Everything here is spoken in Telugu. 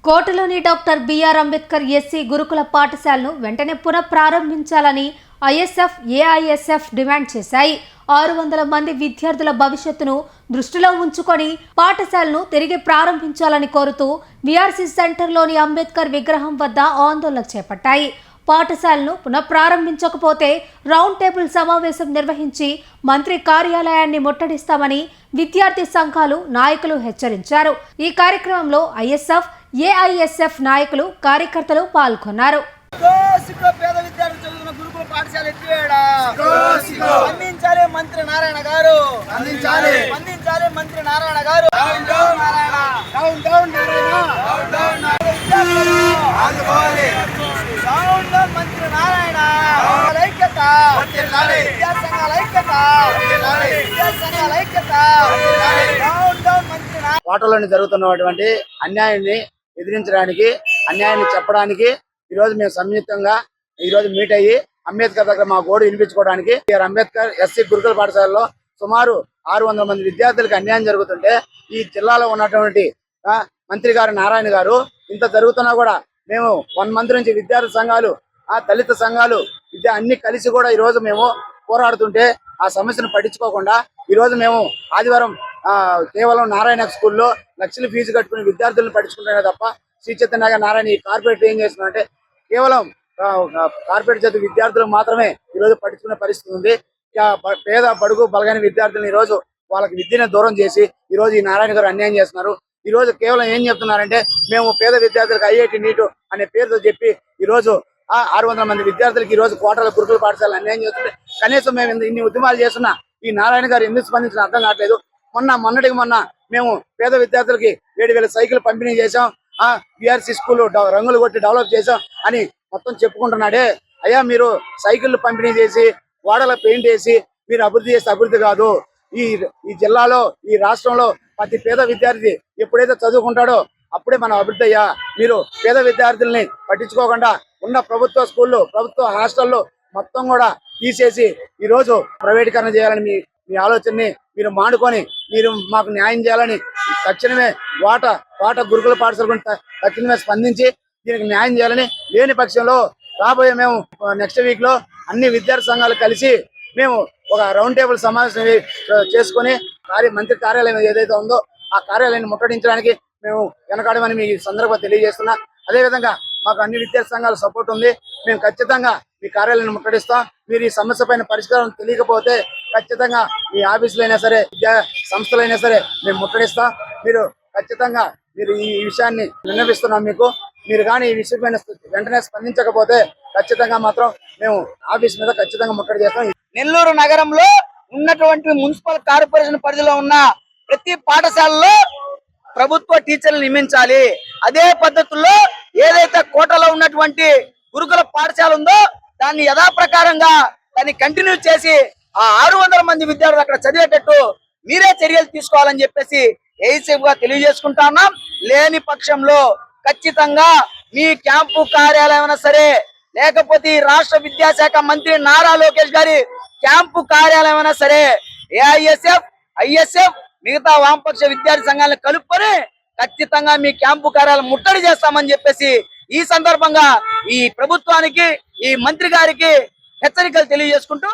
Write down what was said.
కోటలోని డాక్టర్ బిఆర్ అంబేద్కర్ ఎస్సీ గురుకుల పాఠశాలను వెంటనే పునఃప్రారంభించాలని ఐఎస్ఎఫ్, ఏఐఎస్ఎఫ్ డిమాండ్ చేశాయి. 600 మంది విద్యార్థుల భవిష్యత్తును దృష్టిలో ఉంచుకొని పాఠశాలను తిరిగి ప్రారంభించాలని కోరుతూ విఆర్సీ సెంటర్లోని అంబేద్కర్ విగ్రహం వద్ద ఆందోళన చేపట్టాయి. పాఠశాలను పునఃప్రారంభించకపోతే రౌండ్ టేబుల్ సమావేశం నిర్వహించి మంత్రి కార్యాలయాన్ని ముట్టడిస్తామని విద్యార్థి సంఘాలు నాయకులు హెచ్చరించారు. ఈ కార్యక్రమంలో ఐఎస్ఎఫ్, ఏఐఎస్ఎఫ్ నాయకులు, కార్యకర్తలు పాల్గొన్నారు. మంత్రి నారాయణ గారు మంత్రి నారాయణ గారు మంత్రి నారాయణ ఐక్యత కోటలోని జరుగుతున్నటువంటి అన్యాయాన్ని ఎదిరించడానికి, అన్యాయాన్ని చెప్పడానికి ఈరోజు మేము సంయుక్తంగా ఈరోజు మీట్ అయ్యి అంబేద్కర్ దగ్గర మా గోడు వినిపించుకోవడానికి అంబేద్కర్ ఎస్సీ గురుకుల పాఠశాలలో సుమారు 600 మంది విద్యార్థులకు అన్యాయం జరుగుతుంటే ఈ జిల్లాలో ఉన్నటువంటి మంత్రి గారు నారాయణ గారు ఇంత జరుగుతున్నా కూడా మేము 1 మంత్ నుంచి విద్యార్థి సంఘాలు, దళిత సంఘాలు అన్ని కలిసి కూడా ఈ రోజు మేము పోరాడుతుంటే ఆ సమస్యను పట్టించుకోకుండా ఈ రోజు మేము ఆదివారం కేవలం నారాయణ స్కూల్లో లక్షల ఫీజు కట్టుకుని విద్యార్థులను పట్టించుకుంటున్నారే తప్ప శ్రీ చైతన్య నారాయణ ఈ కార్పొరేట్ ఏం చేస్తున్నారంటే కేవలం కార్పొరేట్ చదువు విద్యార్థులు మాత్రమే ఈ రోజు పట్టించుకునే పరిస్థితి ఉంది. పేద బడుగు బలగైన విద్యార్థులను ఈ రోజు వాళ్ళకి విద్యను దూరం చేసి ఈ రోజు ఈ నారాయణ గారు అన్యాయం చేస్తున్నారు. ఈ రోజు కేవలం ఏం చెప్తున్నారంటే మేము పేద విద్యార్థులకు ఐఐటి నీటు అనే పేరుతో చెప్పి ఈ రోజు 600 మంది విద్యార్థులకు ఈ రోజు కోటల గురుకుల పాఠశాలలు అన్యాయం చేస్తుంటే కనీసం మేము ఇన్ని ఉద్యమాలు చేస్తున్నా ఈ నారాయణ గారు ఎందుకు స్పందించిన అర్థం కావట్లేదు. మొన్నటికి మేము పేద విద్యార్థులకి 7,000 సైకిల్ పంపిణీ చేశాం, బిఆర్సీ స్కూల్ రంగులు కొట్టి డెవలప్ చేశాం అని మొత్తం చెప్పుకుంటున్నాడే. అయ్యా, మీరు సైకిళ్ళు పంపిణీ చేసి గోడల పెయింట్ వేసి మీరు అభివృద్ధి చేస్తే అభివృద్ధి కాదు. ఈ జిల్లాలో, ఈ రాష్ట్రంలో ప్రతి పేద విద్యార్థి ఎప్పుడైతే చదువుకుంటాడో అప్పుడే మనం అభివృద్ధి అయ్యా. మీరు పేద విద్యార్థుల్ని పట్టించుకోకుండా ఉన్న ప్రభుత్వ స్కూళ్ళు, ప్రభుత్వ హాస్టల్లో మొత్తం కూడా తీసేసి ఈ రోజు ప్రైవేటీకరణ చేయాలని మీ ఆలోచనని మీరు మానుకొని మీరు మాకు న్యాయం చేయాలని తక్షణమే కోట గురుకుల పాఠశాల గురించి తక్షణమే స్పందించి దీనికి న్యాయం చేయాలని, లేని పక్షంలో రాబోయే మేము నెక్స్ట్ వీక్ లో అన్ని విద్యార్థి సంఘాలు కలిసి మేము ఒక రౌండ్ టేబుల్ సమావేశం చేసుకుని మంత్రి కార్యాలయం ఏదైతే ఉందో ఆ కార్యాలయాన్ని ముట్టడించడానికి మేము వెనకాడమని మీ సందర్భంగా తెలియజేస్తున్నా. అదేవిధంగా మాకు అన్ని విద్యార్థి సంఘాల సపోర్ట్ ఉంది. మేము ఖచ్చితంగా మీ కార్యాలయాన్ని ముట్టడిస్తాం. మీరు ఈ సమస్య పైన పరిష్కారం తెలియకపోతే ఖచ్చితంగా మీ ఆఫీసులో అయినా సరే, విద్యా సంస్థలైనా సరే మేము ముట్టడిస్తాం. మీరు ఖచ్చితంగా ఈ విషయాన్ని విన్నవిస్తున్నాం మీకు. మీరు కానీ ఈ విషయం పైన వెంటనే స్పందించకపోతే ఖచ్చితంగా మాత్రం మేము ఆఫీస్ మీద ఖచ్చితంగా ముట్టడి చేస్తాం. నెల్లూరు నగరంలో ఉన్నటువంటి మున్సిపల్ కార్పొరేషన్ పరిధిలో ఉన్న ప్రతి పాఠశాలలో ప్రభుత్వ టీచర్లు నియమించాలి. అదే పద్ధతుల్లో ఏదైతే కోటలో ఉన్నటువంటి గురుకుల పాఠశాల ఉందో దాన్ని యథాప్రకారంగా దాన్ని కంటిన్యూ చేసి ఆ 600 మంది విద్యార్థులు అక్కడ చదివేటట్టు మీరే చర్యలు తీసుకోవాలని చెప్పేసి ఏఐసీఎఫ్ గా తెలియజేసుకుంటా ఉన్నాం. లేని పక్షంలో ఖచ్చితంగా మీ క్యాంపు కార్యాలయం సరే, లేకపోతే రాష్ట్ర విద్యాశాఖ మంత్రి నారా లోకేష్ గారి క్యాంపు కార్యాలయం సరే, ఏఐఎస్ఎఫ్, ఐఎస్ఎఫ్, మిగతా వామపక్ష విద్యార్థి సంఘాలను కలుపుకొని ఖచ్చితంగా మీ క్యాంపు కార్యాలయం ముట్టడి చేస్తామని చెప్పేసి ఈ సందర్భంగా ఈ ప్రభుత్వానికి, ఈ మంత్రి గారికి హెచ్చరికలు తెలియజేసుకుంటూ